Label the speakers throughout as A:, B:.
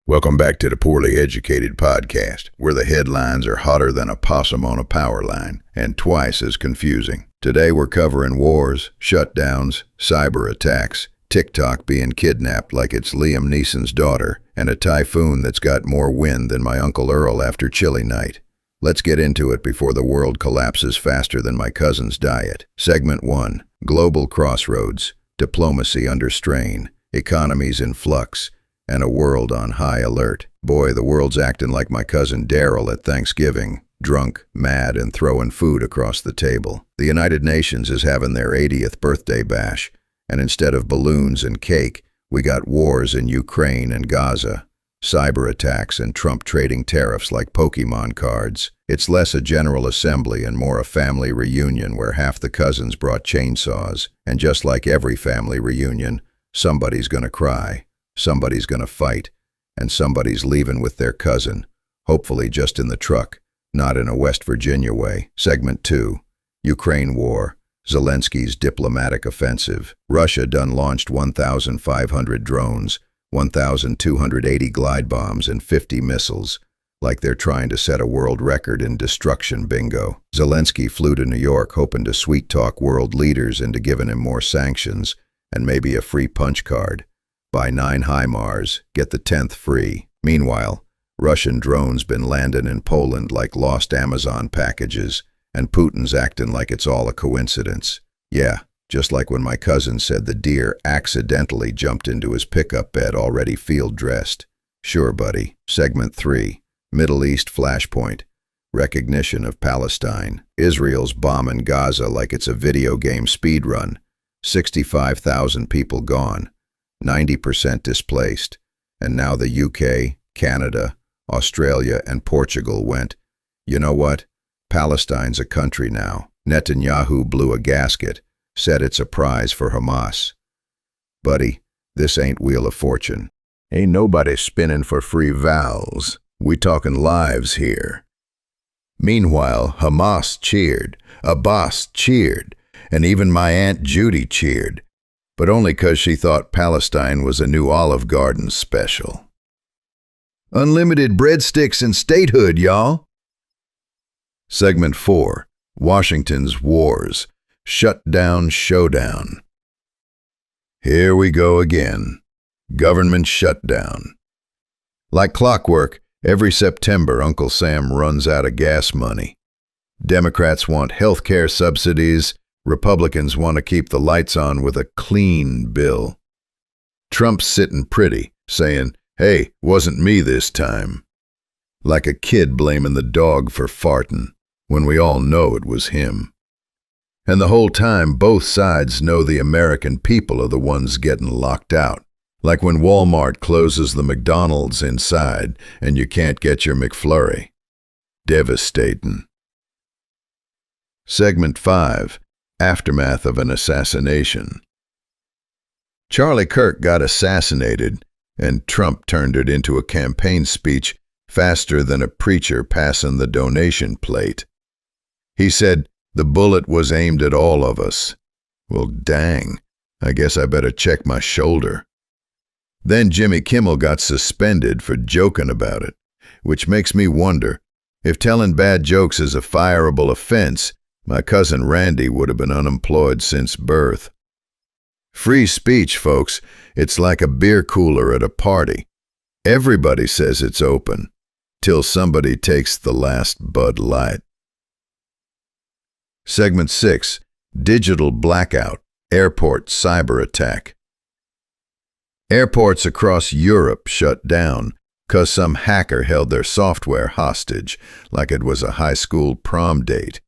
A: Welcome back to the Poorly Educated Podcast, where the headlines are hotter than a possum on a power line and twice as confusing. Today we're covering wars, shutdowns, cyber attacks, TikTok being kidnapped like it's Liam Neeson's daughter, and a typhoon that's got more wind than my Uncle Earl after chilly night. Let's get into it before the world collapses faster than my cousin's diet. Segment 1. Global Crossroads. Diplomacy under strain. Economies in flux. And a world on high alert. Boy, the world's acting like my cousin Daryl at Thanksgiving. Drunk, mad, and throwing food across the table. The United Nations is having their 80th birthday bash. And instead of balloons and cake, we got wars in Ukraine and Gaza. Cyber attacks and Trump trading tariffs like Pokemon cards. It's less a general assembly and more a family reunion where half the cousins brought chainsaws. And just like every family reunion, somebody's gonna cry, somebody's gonna fight, and somebody's leaving with their cousin, hopefully just in the truck, not in a West Virginia way. Segment 2. Ukraine War. Zelensky's diplomatic offensive. Russia done launched 1,500 drones, 1,280 glide bombs, and 50 missiles, like they're trying to set a world record in destruction bingo. Zelensky flew to New York hoping to sweet-talk world leaders into giving him more sanctions and maybe a free punch card. Buy 9 HIMARS, get the 10th free. Meanwhile, Russian drones been landing in Poland like lost Amazon packages, and Putin's acting like it's all a coincidence. Yeah, just like when my cousin said the deer accidentally jumped into his pickup bed already field-dressed. Sure, buddy. Segment 3. Middle East Flashpoint. Recognition of Palestine. Israel's bombing Gaza like it's a video game speedrun. 65,000 people gone. 90% displaced. And now the UK, Canada, Australia, and Portugal went, you know what? Palestine's a country now. Netanyahu blew a gasket, said it's a prize for Hamas. Buddy, this ain't Wheel of Fortune. Ain't nobody spinning for free vowels. We talking lives here. Meanwhile, Hamas cheered, Abbas cheered, and even my Aunt Judy cheered, but only 'cause she thought Palestine was a new Olive Garden special. Unlimited breadsticks and statehood, y'all. Segment 4. Washington's Wars. Shutdown Showdown. Here we go again. Government shutdown. Like clockwork, every September Uncle Sam runs out of gas money. Democrats want health care subsidies. Republicans want to keep the lights on with a clean bill. Trump's sitting pretty, saying, hey, wasn't me this time. Like a kid blaming the dog for farting, when we all know it was him. And the whole time, both sides know the American people are the ones getting locked out. Like when Walmart closes the McDonald's inside and you can't get your McFlurry. Devastating. Segment 5. Aftermath of an assassination. Charlie Kirk got assassinated, and Trump turned it into a campaign speech faster than a preacher passing the donation plate. He said, the bullet was aimed at all of us. Well, dang, I guess I better check my shoulder. Then Jimmy Kimmel got suspended for joking about it, which makes me wonder, if telling bad jokes is a fireable offense, my cousin Randy would have been unemployed since birth. Free speech, folks, it's like a beer cooler at a party. Everybody says it's open, till somebody takes the last Bud Light. Segment 6. Digital Blackout. Airport Cyber Attack. Airports across Europe shut down 'cause some hacker held their software hostage like it was a high school prom date.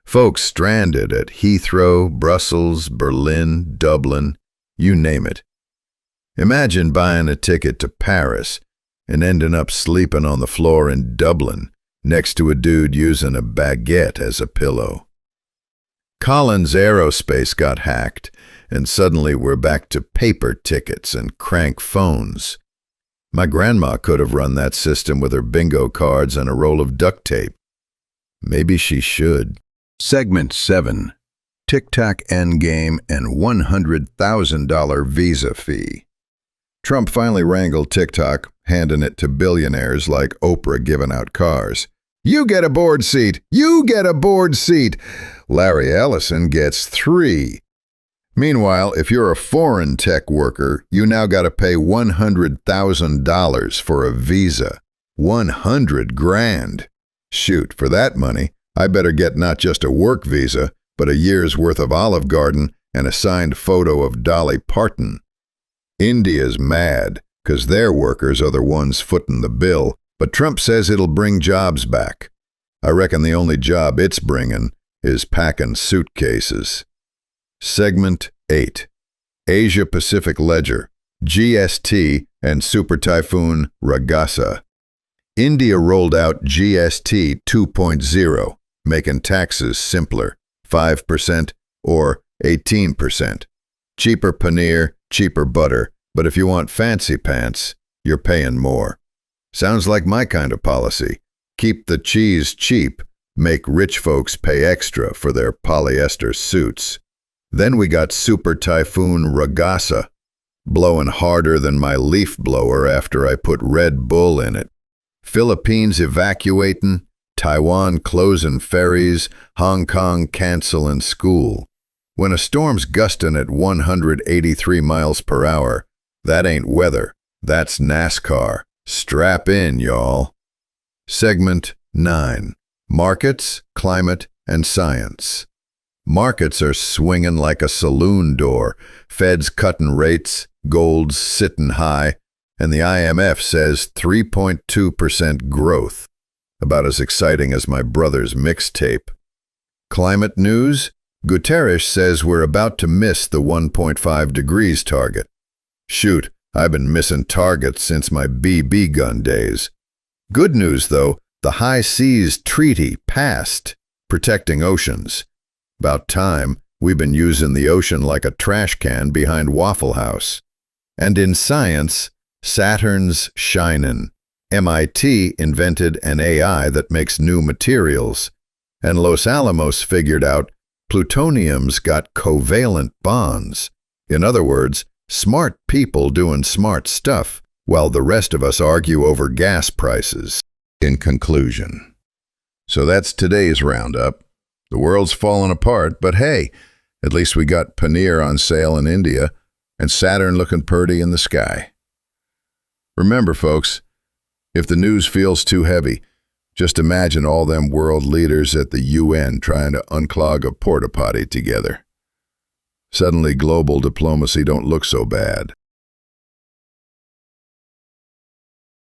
A: Folks stranded at Heathrow, Brussels, Berlin, Dublin, you name it. Imagine buying a ticket to Paris and ending up sleeping on the floor in Dublin next to a dude using a baguette as a pillow. Collins Aerospace got hacked, and suddenly we're back to paper tickets and crank phones. My grandma could have run that system with her bingo cards and a roll of duct tape. Maybe she should. Segment 7. Tic Tac Endgame and $100,000 visa fee. Trump finally wrangled TikTok, handing it to billionaires like Oprah giving out cars. You get a board seat! You get a board seat! Larry Ellison gets 3. Meanwhile, if you're a foreign tech worker, you now got to pay $100,000 for a visa. 100 grand. Shoot, for that money, I better get not just a work visa, but a year's worth of Olive Garden and a signed photo of Dolly Parton. India's mad, 'cause their workers are the ones footing the bill, but Trump says it'll bring jobs back. I reckon the only job it's bringing is packing suitcases. Segment 8. Asia Pacific Ledger, GST, and Super Typhoon Ragasa. India rolled out GST 2.0, making taxes simpler, 5% or 18%. Cheaper paneer, cheaper butter, but if you want fancy pants, you're paying more. Sounds like my kind of policy. Keep the cheese cheap, make rich folks pay extra for their polyester suits. Then we got Super Typhoon Ragasa, blowing harder than my leaf blower after I put Red Bull in it. Philippines evacuating, Taiwan closing ferries, Hong Kong canceling school. When a storm's gusting at 183 miles per hour, that ain't weather, that's NASCAR. Strap in, y'all. Segment 9. Markets, Climate, and Science. Markets are swinging like a saloon door, Fed's cutting rates, gold's sitting high, and the IMF says 3.2% growth. About as exciting as my brother's mixtape. Climate news? Guterres says we're about to miss the 1.5 degrees target. Shoot, I've been missing targets since my BB gun days. Good news, though, the High Seas Treaty passed, protecting oceans. About time, we've been using the ocean like a trash can behind Waffle House. And in science, Saturn's shinin'. MIT invented an AI that makes new materials. And Los Alamos figured out plutonium's got covalent bonds. In other words, smart people doing smart stuff, while the rest of us argue over gas prices. In conclusion. So that's today's roundup. The world's falling apart, but hey, at least we got paneer on sale in India and Saturn looking purty in the sky. Remember, folks, if the news feels too heavy, just imagine all them world leaders at the UN trying to unclog a porta potty together. Suddenly global diplomacy don't look so bad.